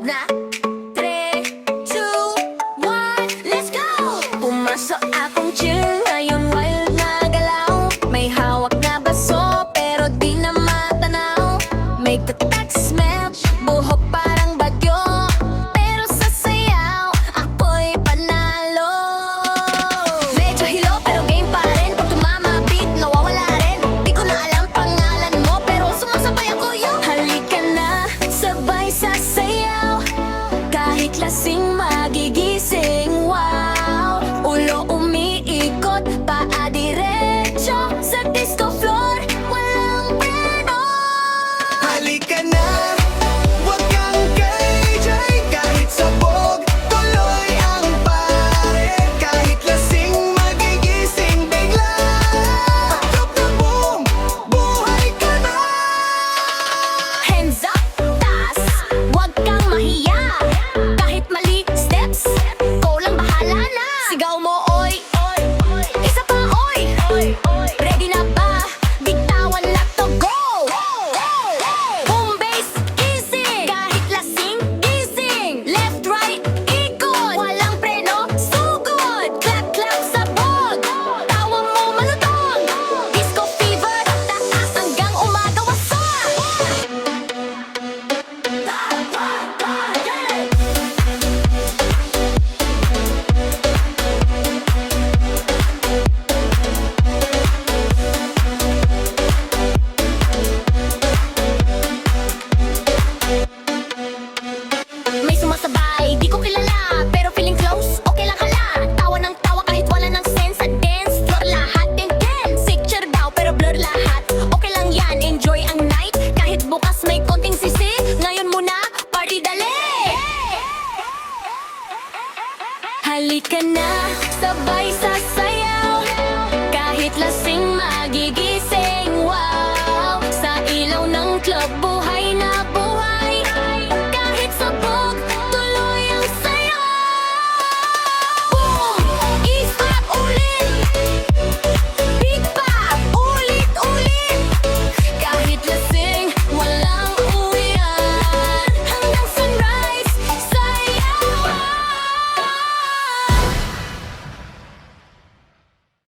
na. 3, 2, 1, let's go! Pumasok akong chill, ngayon wild na galaw. May hawak na baso, pero di na matanaw. May tatak smell, buhok parang bagyo. Pero sa sayaw, ako'y panalo. Medyo hilo, pero game pa rin. Pag tumama beat, nawawala rin. Di ko na alam pangalan mo, pero sumasabay ako yun. Halika na, sabay sa sayaw. Kahit lasing magigising, wow. Ulo umiikot, paa diretso. Sa disco floor, walang preno. Halika na, wag kang KJ. Kahit sabog, tuloy ang pare. Kahit lasing, magigising bigla. Pagkop na boom, buhay ka na. Hands up, taas, wag kang mahiya. Kahit mali steps, ikaw lang bahala na. Sigaw mo, oy, oy, oy. Isa pa, oy, oy, oy. Ready na ba? Bitawan na to, go! Boom, bass, gising. Kahit lasing, gising. Left, right, ikot. Walang preno, sugod. Clap, clap, sabog. Tawa mo malutong. Disco fever, taas hanggang umaga, wasag. May sumasabay, di ko kilala. Pero feeling close, okay lang kala. Tawa ng tawa kahit wala ng sense. Sa dance floor lahat intense. Picture daw pero blur lahat. Okay lang yan, enjoy ang night. Kahit bukas may konting sisi. Ngayon muna, party dali. Halika na, sabay sa